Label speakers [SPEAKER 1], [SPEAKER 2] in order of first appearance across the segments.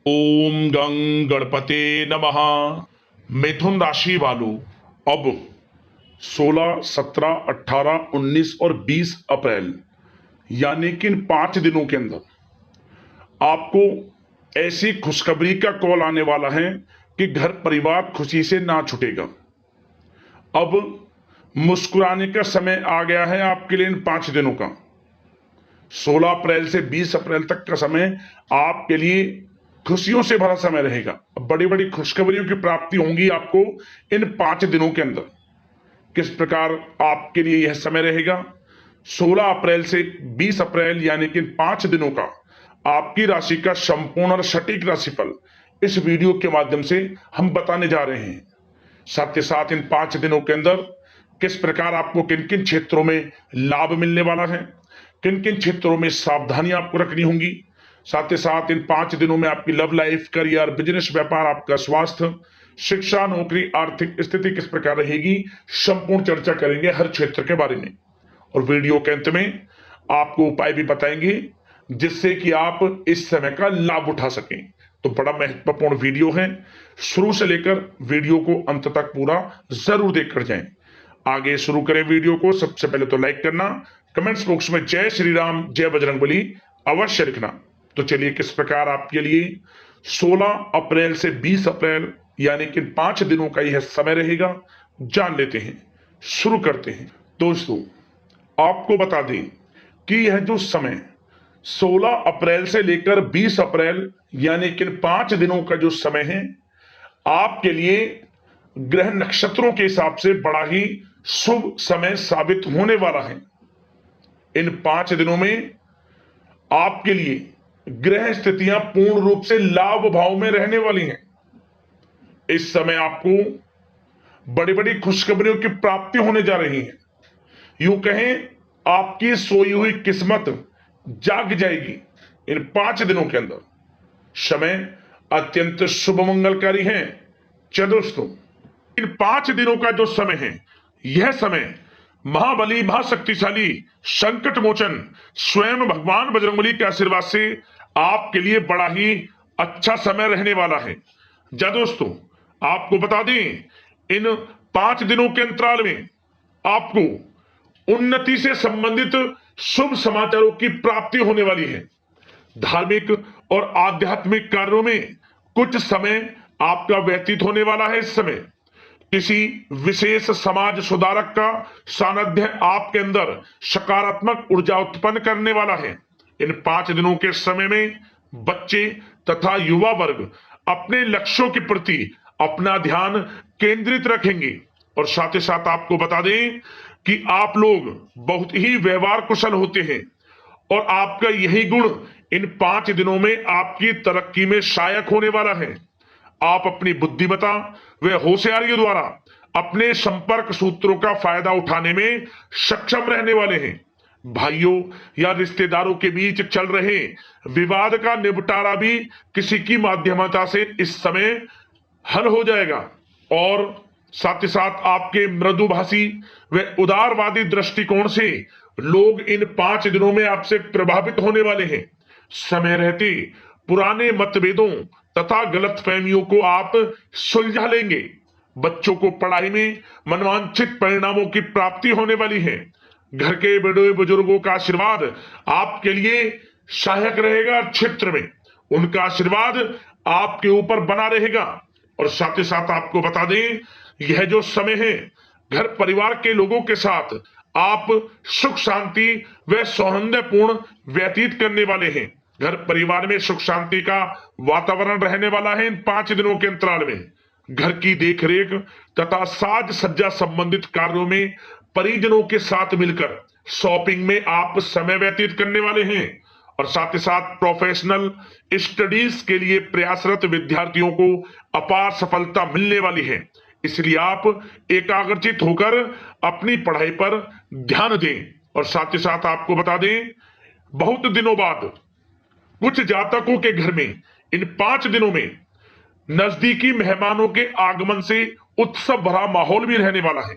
[SPEAKER 1] ओम गं गणपते नमः। मिथुन राशि वालों, अब 16, 17, 18, 19 और 20 अप्रैल यानी कि इन 5 दिनों के अंदर आपको ऐसी खुशखबरी का कॉल आने वाला है कि घर परिवार खुशी से ना छूटेगा। अब मुस्कुराने का समय आ गया है आपके लिए इन 5 दिनों का। 16 अप्रैल से 20 अप्रैल तक का समय आपके लिए खुशियों से भरा समय रहेगा। बड़ी बड़ी खुशखबरियों की प्राप्ति होंगी आपको इन 5 दिनों के अंदर। किस प्रकार आपके लिए यह समय रहेगा? 16 अप्रैल से 20 अप्रैल यानी कि 5 दिनों का आपकी राशि का संपूर्ण और सटीक राशिफल इस वीडियो के माध्यम से हम बताने जा रहे हैं। साथ ही साथ इन 5 दिनों के अंदर किस प्रकार आपको किन किन क्षेत्रों में लाभ मिलने वाला है, किन किन क्षेत्रों में सावधानी आपको रखनी होगी। साथ ही साथ इन 5 दिनों में आपकी लव लाइफ, करियर, बिजनेस, व्यापार, आपका स्वास्थ्य, शिक्षा, नौकरी, आर्थिक स्थिति किस प्रकार रहेगी, संपूर्ण चर्चा करेंगे हर क्षेत्र के बारे में। और वीडियो के अंत में आपको उपाय भी बताएंगे जिससे कि आप इस समय का लाभ उठा सकें। तो बड़ा महत्वपूर्ण वीडियो है, शुरू से लेकर वीडियो को अंत तक पूरा जरूर देखकर जाएं। आगे शुरू करें वीडियो को। सबसे पहले तो लाइक करना, कमेंट्स बॉक्स में जय श्री राम, जय बजरंगबली अवश्य लिखना। तो चलिए किस प्रकार आपके लिए 16 अप्रैल से 20 अप्रैल यानी कि 5 दिनों का यह समय रहेगा, जान लेते हैं। शुरू करते हैं। दोस्तों, आपको बता दें कि यह जो समय 16 अप्रैल से लेकर 20 अप्रैल यानी कि 5 दिनों का जो समय है, आपके लिए ग्रह नक्षत्रों के हिसाब से बड़ा ही शुभ समय साबित होने वाला है। इन 5 दिनों में आपके लिए ग्रह स्थितियां पूर्ण रूप से लाभ भाव में रहने वाली हैं। इस समय आपको बड़ी बड़ी खुशखबरियों की प्राप्ति होने जा रही है। यूं कहें, आपकी सोई हुई किस्मत जाग जाएगी इन 5 दिनों के अंदर। समय अत्यंत शुभ मंगलकारी है। चलो दोस्तों, इन 5 दिनों का जो समय है, यह समय महाबली, महाशक्तिशाली, संकट मोचन स्वयं भगवान बजरंगबली के आशीर्वाद से आपके लिए बड़ा ही अच्छा समय रहने वाला है। जा दोस्तों, आपको बता दें, इन 5 दिनों के अंतराल में आपको उन्नति से संबंधित शुभ समाचारों की प्राप्ति होने वाली है। धार्मिक और आध्यात्मिक कार्यों में कुछ समय आपका व्यतीत होने वाला है। इस समय किसी विशेष समाज सुधारक का सानिध्य आपके अंदर सकारात्मक ऊर्जा उत्पन्न करने वाला है। इन 5 दिनों के समय में बच्चे तथा युवा वर्ग अपने लक्ष्यों के प्रति अपना ध्यान केंद्रित रखेंगे। और साथ ही साथ आपको बता दें कि आप लोग बहुत ही व्यवहार कुशल होते हैं और आपका यही गुण इन 5 दिनों में आपकी तरक्की में सहायक होने वाला है। आप अपनी बुद्धिमत्ता व होशियारी द्वारा अपने संपर्क सूत्रों का फायदा उठाने में सक्षम रहने वाले हैं। भाइयों या रिश्तेदारों के बीच चल रहे विवाद का निपटारा भी किसी की माध्यमता से इस समय हल हो जाएगा। और साथ ही साथ आपके मृदुभाषी व उदारवादी दृष्टिकोण से लोग इन 5 दिनों में आपसे प्रभावित होने वाले हैं। समय रहते पुराने मतभेदों तथा गलतफहमियों को आप सुलझा लेंगे। बच्चों को पढ़ाई में मनवांछित परिणामों की प्राप्ति होने वाली है। घर के बड़े बुजुर्गों का आशीर्वाद आपके लिए सहायक रहेगा। क्षेत्र में उनका आशीर्वाद आपके ऊपर बना रहेगा। और साथ ही साथ आपको बता दें, यह जो समय है, घर परिवार के लोगों के साथ आप सुख शांति व सौहार्दपूर्ण व्यतीत करने वाले हैं। घर परिवार में सुख शांति का वातावरण रहने वाला है। इन 5 दिनों के अंतराल में घर की देखरेख तथा साज सज्जा संबंधित कार्यों में परिजनों के साथ मिलकर शॉपिंग में आप समय व्यतीत करने वाले हैं। और साथ ही साथ प्रोफेशनल स्टडीज के लिए प्रयासरत विद्यार्थियों को अपार सफलता मिलने वाली है। इसलिए आप एकाग्रचित होकर अपनी पढ़ाई पर ध्यान दें। और साथ ही साथ आपको बता दें, बहुत दिनों बाद कुछ जातकों के घर में इन 5 दिनों में नजदीकी मेहमानों के आगमन से उत्सव भरा माहौल भी रहने वाला है।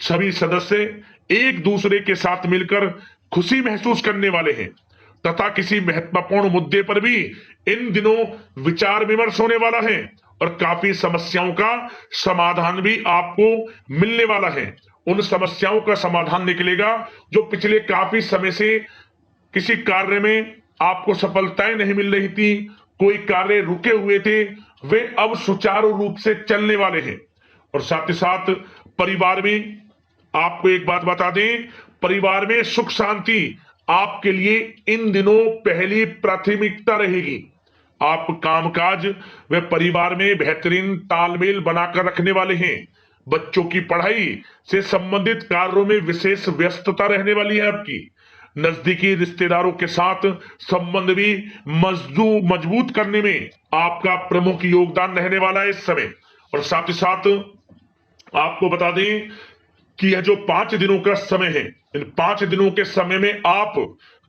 [SPEAKER 1] सभी सदस्य एक दूसरे के साथ मिलकर खुशी महसूस करने वाले हैं। तथा किसी महत्वपूर्ण मुद्दे पर भी इन दिनों विचार विमर्श होने वाला है और काफी समस्याओं का समाधान भी आपको मिलने वाला है। उन समस्याओं का समाधान निकलेगा जो पिछले काफी समय से किसी कार्य में आपको सफलताएं नहीं मिल रही थी, कोई कार्य रुके हुए थे, वे अब सुचारू रूप से चलने वाले हैं। और साथ ही साथ परिवार में आपको एक बात बता दें, परिवार में सुख शांति आपके लिए इन दिनों पहली प्राथमिकता रहेगी। आप कामकाज व परिवार में बेहतरीन तालमेल बनाकर रखने वाले हैं। बच्चों की पढ़ाई से संबंधित कार्यों में विशेष व्यस्तता रहने वाली है आपकी। नजदीकी रिश्तेदारों के साथ संबंध भी मजबूत करने में आपका प्रमुख योगदान रहने वाला है इस समय। और साथ ही साथ आपको बता दें कि यह जो 5 दिनों का समय है, इन 5 दिनों के समय में आप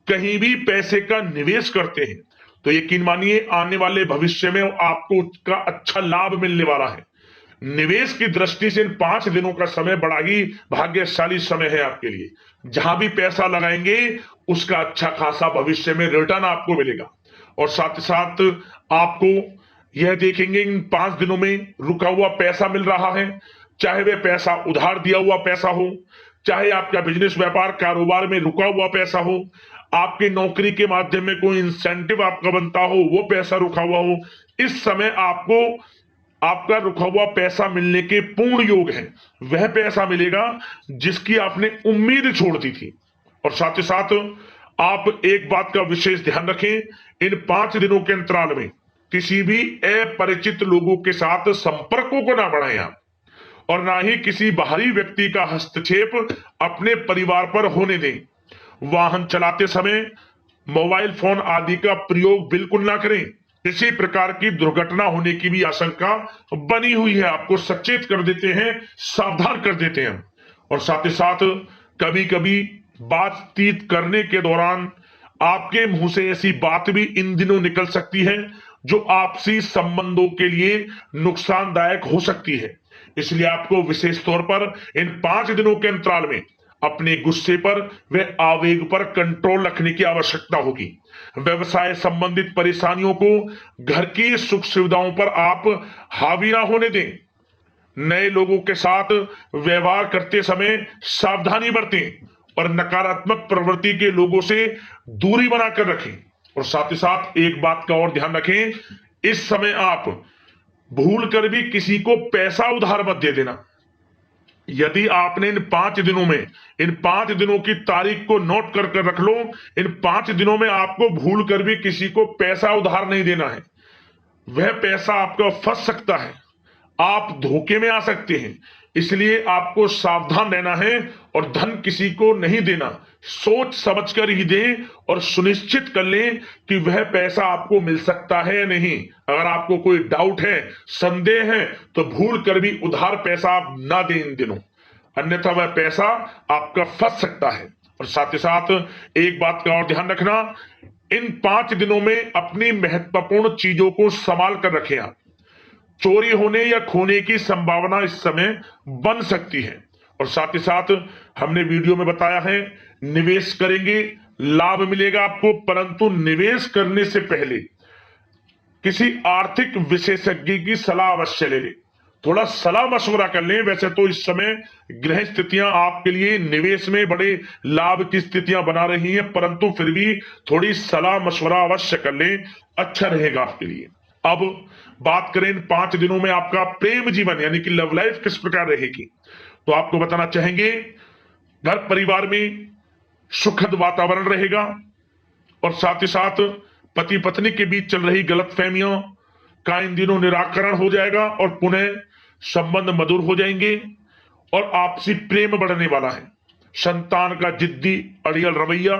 [SPEAKER 1] कहीं भी पैसे का निवेश करते हैं तो यकीन मानिए आने वाले भविष्य में आपको उसका अच्छा लाभ मिलने वाला है। निवेश की दृष्टि से इन 5 दिनों का समय बड़ा ही भाग्यशाली समय है आपके लिए। जहां भी पैसा लगाएंगे उसका अच्छा खासा भविष्य में रिटर्न आपको मिलेगा। और साथ ही साथ आपको यह देखेंगे इन 5 दिनों में रुका हुआ पैसा मिल रहा है, चाहे वह पैसा उधार दिया हुआ पैसा हो, चाहे आपका बिजनेस व्यापार कारोबार में रुका हुआ पैसा हो, आपकी नौकरी के माध्यम में कोई इंसेंटिव आपका बनता हो, वो पैसा रुका हुआ हो, इस समय आपको आपका रुका हुआ पैसा मिलने के पूर्ण योग है। वह पैसा मिलेगा जिसकी आपने उम्मीद छोड़ दी थी। और साथ ही साथ आप एक बात का विशेष ध्यान रखें, इन 5 दिनों के अंतराल में किसी भी अपरिचित लोगों के साथ संपर्कों को ना बढ़ाएं आप, और ना ही किसी बाहरी व्यक्ति का हस्तक्षेप अपने परिवार पर होने दें। वाहन चलाते समय मोबाइल फोन आदि का प्रयोग बिल्कुल ना करें। किसी प्रकार की दुर्घटना होने की भी आशंका बनी हुई है, आपको सचेत कर देते हैं, सावधान कर देते हैं। और साथ ही साथ कभी कभी बातचीत करने के दौरान आपके मुंह से ऐसी बात भी इन दिनों निकल सकती है जो आपसी संबंधों के लिए नुकसानदायक हो सकती है। इसलिए आपको विशेष तौर पर इन 5 दिनों के अंतराल में अपने गुस्से पर व आवेग पर कंट्रोल रखने की आवश्यकता होगी। व्यवसाय संबंधित परेशानियों को घर की सुख सुविधाओं पर आप हावी ना होने दें। नए लोगों के साथ व्यवहार करते समय सावधानी बरतें और नकारात्मक प्रवृत्ति के लोगों से दूरी बनाकर रखें। और साथ ही साथ एक बात का और ध्यान रखें, इस समय आप भूल कर भी किसी को पैसा उधार मत दे देना। यदि आपने इन 5 दिनों में इन 5 दिनों की तारीख को नोट कर कर रख लो, इन 5 दिनों में आपको भूल कर भी किसी को पैसा उधार नहीं देना है। वह पैसा आपका फंस सकता है, आप धोखे में आ सकते हैं। इसलिए आपको सावधान रहना है और धन किसी को नहीं देना। सोच समझ कर ही दें और सुनिश्चित कर लें कि वह पैसा आपको मिल सकता है या नहीं। अगर आपको कोई डाउट है, संदेह है, तो भूल कर भी उधार पैसा आप ना दें इन दिनों, अन्यथा वह पैसा आपका फंस सकता है। और साथ ही साथ एक बात का और ध्यान रखना, इन 5 दिनों में अपनी महत्वपूर्ण चीजों को संभाल कर रखें आप। चोरी होने या खोने की संभावना इस समय बन सकती है। और साथ ही साथ हमने वीडियो में बताया है, निवेश करेंगे लाभ मिलेगा आपको, परंतु निवेश करने से पहले किसी आर्थिक विशेषज्ञ की सलाह अवश्य ले लें, थोड़ा सलाह मशवरा कर लें। वैसे तो इस समय ग्रह स्थितियां आपके लिए निवेश में बड़े लाभ की स्थितियां बना रही हैं, परंतु फिर भी थोड़ी सलाह मशवरा अवश्य कर लें, अच्छा रहेगा आपके लिए। अब बात करें इन 5 दिनों में आपका प्रेम जीवन यानी कि लव लाइफ किस प्रकार रहेगी, तो आपको बताना चाहेंगे घर परिवार में सुखद वातावरण रहेगा। और साथ ही साथ पति पत्नी के बीच चल रही गलतफहमियों का इन दिनों निराकरण हो जाएगा और पुनः संबंध मधुर हो जाएंगे और आपसी प्रेम बढ़ने वाला है। संतान का जिद्दी अड़ियल रवैया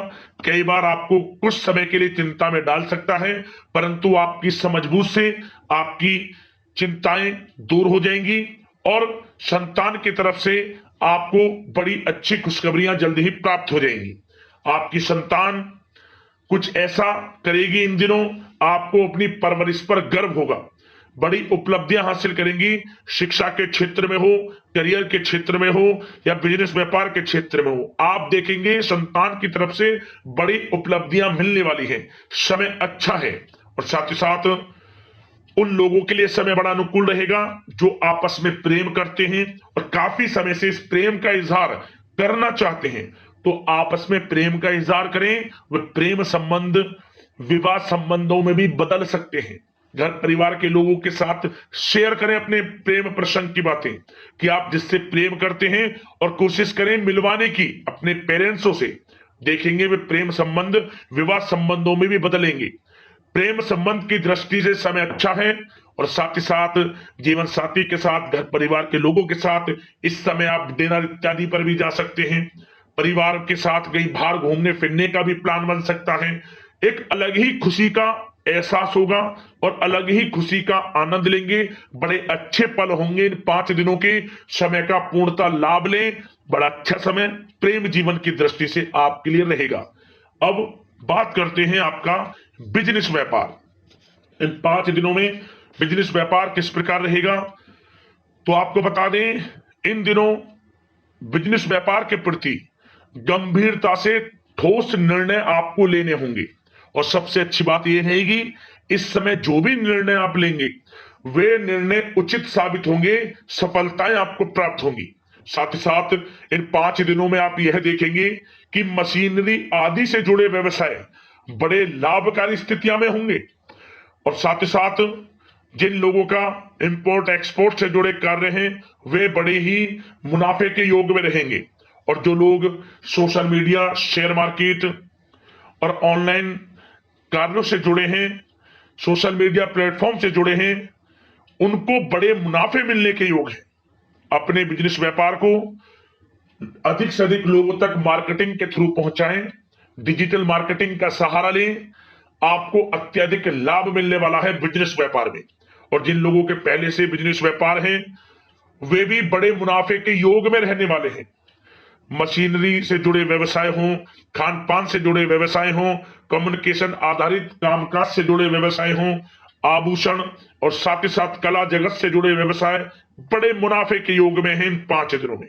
[SPEAKER 1] कई बार आपको कुछ समय के लिए चिंता में डाल सकता है, परंतु आपकी समझबूझ से आपकी चिंताएं दूर हो जाएंगी और संतान की तरफ से आपको बड़ी अच्छी खुशखबरियां जल्दी ही प्राप्त हो जाएंगी। आपकी संतान कुछ ऐसा करेगी इन दिनों, आपको अपनी परवरिश पर गर्व होगा। बड़ी उपलब्धियां हासिल करेंगी। शिक्षा के क्षेत्र में हो, करियर के क्षेत्र में हो या बिजनेस व्यापार के क्षेत्र में हो, आप देखेंगे संतान की तरफ से बड़ी उपलब्धियां मिलने वाली है। समय अच्छा है और साथ ही साथ उन लोगों के लिए समय बड़ा अनुकूल रहेगा जो आपस में प्रेम करते हैं और काफी समय से इस प्रेम का इजहार करना चाहते हैं। तो आपस में प्रेम का इजहार करें। वह प्रेम संबंध विवाह संबंधों में भी बदल सकते हैं। घर परिवार के लोगों के साथ शेयर करें अपने प्रेम प्रसंग की बातें कि आप जिससे प्रेम करते हैं और कोशिश करें मिलवाने की अपने पेरेंट्सों से। देखेंगे वे प्रेम संबंध विवाह संबंधों में भी बदलेंगे। प्रेम संबंध की दृष्टि से समय अच्छा है और साथ ही साथ जीवन साथी के साथ, घर परिवार के लोगों के साथ इस समय आप डिनर इत्यादि पर भी जा सकते हैं। परिवार के साथ कहीं बाहर घूमने फिरने का भी प्लान बन सकता है। एक अलग ही खुशी का एहसास होगा और अलग ही खुशी का आनंद लेंगे। बड़े अच्छे पल होंगे। इन 5 दिनों के समय का पूर्णता लाभ लें। बड़ा अच्छा समय प्रेम जीवन की दृष्टि से आपके लिए रहेगा। अब बात करते हैं आपका बिजनेस व्यापार। इन 5 दिनों में बिजनेस व्यापार किस प्रकार रहेगा, तो आपको बता दें, इन दिनों बिजनेस व्यापार के प्रति गंभीरता से ठोस निर्णय आपको लेने होंगे। और सबसे अच्छी बात यह रहेगी, इस समय जो भी निर्णय आप लेंगे वे निर्णय उचित साबित होंगे, सफलताएं आपको प्राप्त होंगी। साथ ही साथ इन 5 दिनों में आप यह देखेंगे कि मशीनरी आदि से जुड़े व्यवसाय बड़े लाभकारी स्थितियां में होंगे। और साथ ही साथ जिन लोगों का इंपोर्ट एक्सपोर्ट से जुड़े कार्य हैं वे बड़े ही मुनाफे के योग में रहेंगे। और जो लोग सोशल मीडिया, शेयर मार्केट और ऑनलाइन कार्यों से जुड़े हैं, सोशल मीडिया प्लेटफॉर्म से जुड़े हैं, उनको बड़े मुनाफे मिलने के योग हैं। अपने बिजनेस व्यापार को अधिक से अधिक लोगों तक मार्केटिंग के थ्रू पहुंचाएं, डिजिटल मार्केटिंग का सहारा लें। आपको अत्यधिक लाभ मिलने वाला है बिजनेस व्यापार में। और जिन लोगों के पहले से बिजनेस व्यापार है वे भी बड़े मुनाफे के योग में रहने वाले हैं। मशीनरी से जुड़े व्यवसाय हों, खान पान से जुड़े व्यवसाय हों, कम्युनिकेशन आधारित कामकाज से जुड़े व्यवसाय हों, आभूषण और साथ ही साथ कला जगत से जुड़े व्यवसाय बड़े मुनाफे के योग में हैं इन 5 दिनों में।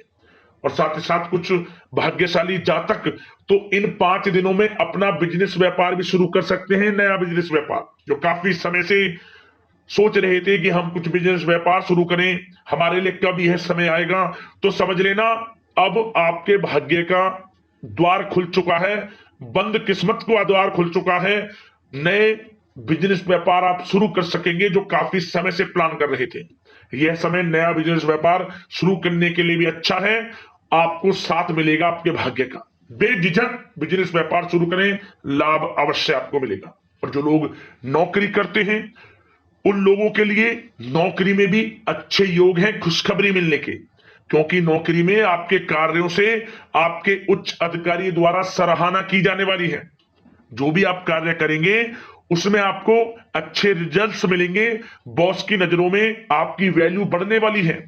[SPEAKER 1] और साथ ही साथ कुछ भाग्यशाली जातक तो इन 5 दिनों में अपना बिजनेस व्यापार भी शुरू कर सकते हैं। नया बिजनेस व्यापार जो काफी समय से सोच रहे थे कि हम कुछ बिजनेस व्यापार शुरू करें, हमारे लिए कब यह समय आएगा, तो समझ लेना अब आपके भाग्य का द्वार खुल चुका है। बंद किस्मत का द्वार खुल चुका है। नए बिजनेस व्यापार आप शुरू कर सकेंगे जो काफी समय से प्लान कर रहे थे। यह समय नया बिजनेस व्यापार शुरू करने के लिए भी अच्छा है। आपको साथ मिलेगा आपके भाग्य का। बेझिझक बिजनेस व्यापार शुरू करें, लाभ अवश्य आपको मिलेगा। और जो लोग नौकरी करते हैं उन लोगों के लिए नौकरी में भी अच्छे योग हैं खुशखबरी मिलने के, क्योंकि नौकरी में आपके कार्यों से आपके उच्च अधिकारी द्वारा सराहना की जाने वाली है। जो भी आप कार्य करेंगे उसमें आपको अच्छे रिजल्ट्स मिलेंगे। बॉस की नजरों में आपकी वैल्यू बढ़ने वाली है।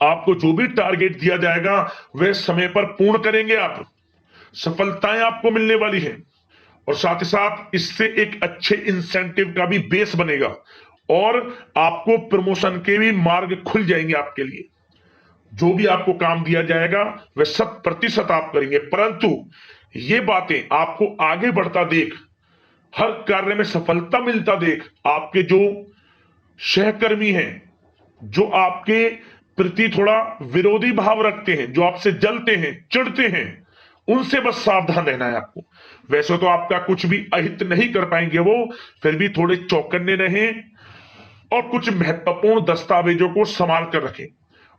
[SPEAKER 1] आपको जो भी टारगेट दिया जाएगा वह समय पर पूर्ण करेंगे आप। सफलताएं आपको मिलने वाली है। और साथ ही साथ इससे एक अच्छे इंसेंटिव का भी बेस बनेगा और आपको प्रमोशन के भी मार्ग खुल जाएंगे आपके लिए। जो भी आपको काम दिया जाएगा वह 100% आप करेंगे। परंतु ये बातें आपको आगे बढ़ता देख, हर कार्य में सफलता मिलता देख, आपके जो सहकर्मी हैं, जो आपके प्रति थोड़ा विरोधी भाव रखते हैं, जो आपसे जलते हैं, चिढ़ते हैं, उनसे बस सावधान रहना है आपको। वैसे तो आपका कुछ भी अहित नहीं कर पाएंगे वो, फिर भी थोड़े चौकन्ने रहें और कुछ महत्वपूर्ण दस्तावेजों को संभाल कर रखें।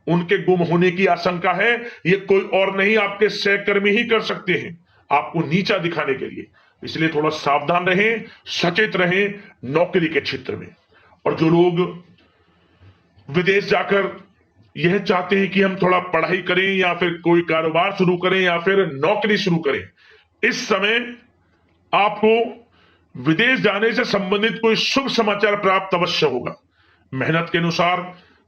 [SPEAKER 1] उनके गुम होने की आशंका है, ये कोई और नहीं आपके सहकर्मी ही कर सकते हैं आपको नीचा दिखाने के लिए। इसलिए थोड़ा सावधान रहें, सचेत रहें नौकरी के क्षेत्र में। और जो लोग विदेश जाकर यह चाहते हैं कि हम थोड़ा पढ़ाई करें या फिर कोई कारोबार शुरू करें या फिर नौकरी शुरू करें, इस समय आपको विदेश जाने से संबंधित कोई शुभ समाचार प्राप्त अवश्य होगा। मेहनत के अनुसार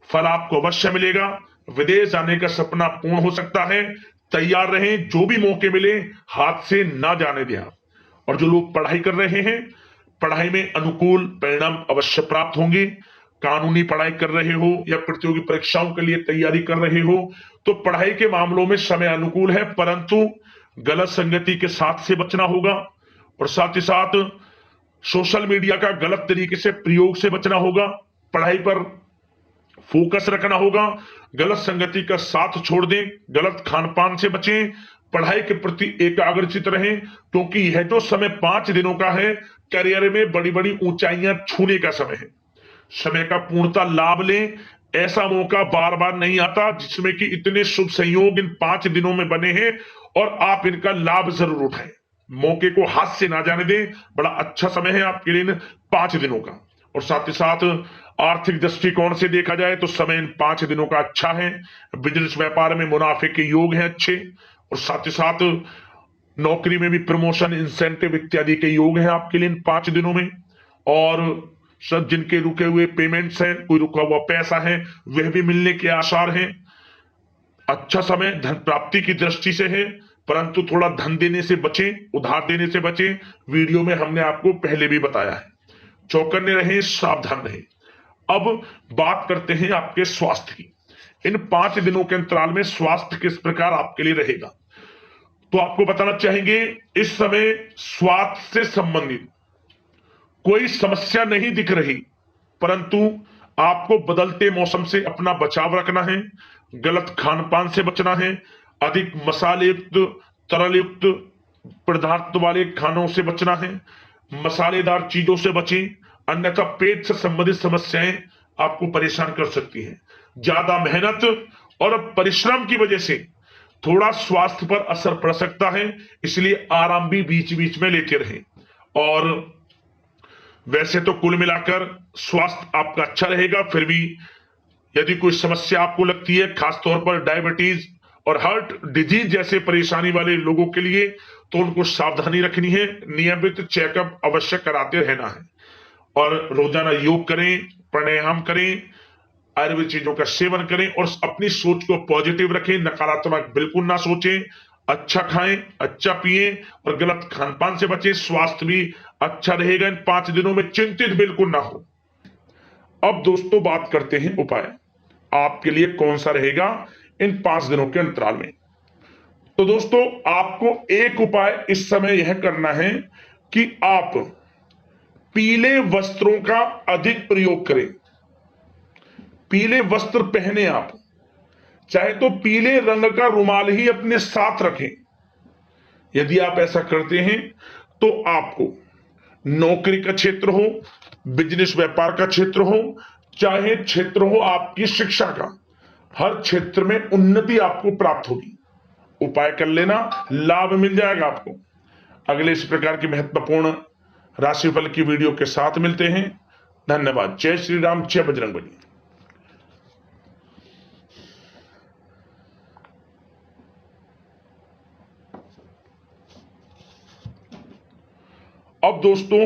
[SPEAKER 1] फल आपको अवश्य मिलेगा। विदेश जाने का सपना पूर्ण हो सकता है। तैयार रहें, जो भी मौके मिले हाथ से ना जाने दें आप। और जो लोग पढ़ाई कर रहे हैं, पढ़ाई में अनुकूल परिणाम अवश्य प्राप्त होंगे। कानूनी पढ़ाई कर रहे हो या प्रतियोगी परीक्षाओं के लिए तैयारी कर रहे हो तो पढ़ाई के मामलों में समय अनुकूल है, परंतु गलत संगति के साथ से बचना होगा और साथ ही साथ सोशल मीडिया का गलत तरीके से प्रयोग से बचना होगा। पढ़ाई पर फोकस रखना होगा, गलत संगति का साथ छोड़ दें, गलत खान पान से बचें, पढ़ाई के प्रति एकाग्रचित रहें, क्योंकि यह जो समय 5 दिनों का है करियर में बड़ी बड़ी ऊंचाइयां छूने का समय है। समय का पूर्णतः लाभ लें, ऐसा मौका बार बार नहीं आता जिसमें कि इतने शुभ संयोग इन 5 दिनों में बने हैं और आप इनका लाभ जरूर उठाएं। मौके को हाथ से ना जाने दें, बड़ा अच्छा समय है आपके लिए इन 5 दिनों का। और साथ ही साथ आर्थिक दृष्टिकोण से देखा जाए तो समय इन 5 दिनों का अच्छा है। बिजनेस व्यापार में मुनाफे के योग हैं अच्छे, और साथ ही साथ नौकरी में भी प्रमोशन, इंसेंटिव इत्यादि के योग हैं आपके लिए इन 5 दिनों में। और सब जिनके रुके हुए पेमेंट्स हैं, कोई रुका हुआ पैसा है, वह भी मिलने के आसार हैं। अच्छा समय धन प्राप्ति की दृष्टि से है, परंतु थोड़ा धन देने से बचें, उधार देने से बचें। वीडियो में हमने आपको पहले भी बताया है। चौकन्ने रहें, सावधान रहें। अब बात करते हैं आपके स्वास्थ्य की। इन 5 दिनों के अंतराल में स्वास्थ्य किस प्रकार आपके लिए रहेगा, तो आपको बताना चाहेंगे इस समय स्वास्थ्य से संबंधित कोई समस्या नहीं दिख रही, परंतु आपको बदलते मौसम से अपना बचाव रखना है, गलत खान पान से बचना है, अधिक मसाले युक्त, तरल युक्त पदार्थ वाले खानों से बचना है, मसालेदार चीजों से बचें, अन्यथा पेट से संबंधित समस्याएं आपको परेशान कर सकती हैं। ज्यादा मेहनत और परिश्रम की वजह से थोड़ा स्वास्थ्य पर असर पड़ सकता है, इसलिए आराम भी बीच बीच में लेते रहें। और वैसे तो कुल मिलाकर स्वास्थ्य आपका अच्छा रहेगा, फिर भी यदि कोई समस्या आपको लगती है, खासतौर पर डायबिटीज और हार्ट डिजीज जैसे परेशानी वाले लोगों के लिए, तो उनको सावधानी रखनी है, नियमित चेकअप अवश्य कराते रहना है और रोजाना योग करें, प्राणायाम करें, आयुर्वेद चीजों का सेवन करें और अपनी सोच को पॉजिटिव रखें, नकारात्मक बिल्कुल ना सोचें, अच्छा खाएं, अच्छा पिएं और गलत खान पान से बचें। स्वास्थ्य भी अच्छा रहेगा इन 5 दिनों में, चिंतित बिल्कुल ना हो। अब दोस्तों बात करते हैं उपाय आपके लिए कौन सा रहेगा इन 5 दिनों के अंतराल में। तो दोस्तों आपको एक उपाय इस समय यह करना है कि आप पीले वस्त्रों का अधिक प्रयोग करें। पीले वस्त्र पहने आप, चाहे तो पीले रंग का रुमाल ही अपने साथ रखें। यदि आप ऐसा करते हैं तो आपको नौकरी का क्षेत्र हो, बिजनेस व्यापार का क्षेत्र हो, चाहे क्षेत्र हो आपकी शिक्षा का, हर क्षेत्र में उन्नति आपको प्राप्त होगी। उपाय कर लेना, लाभ मिल जाएगा आपको। अगले इस प्रकार की महत्वपूर्ण राशिफल की वीडियो के साथ मिलते हैं। धन्यवाद। जय श्री राम, जय बजरंगबली। अब दोस्तों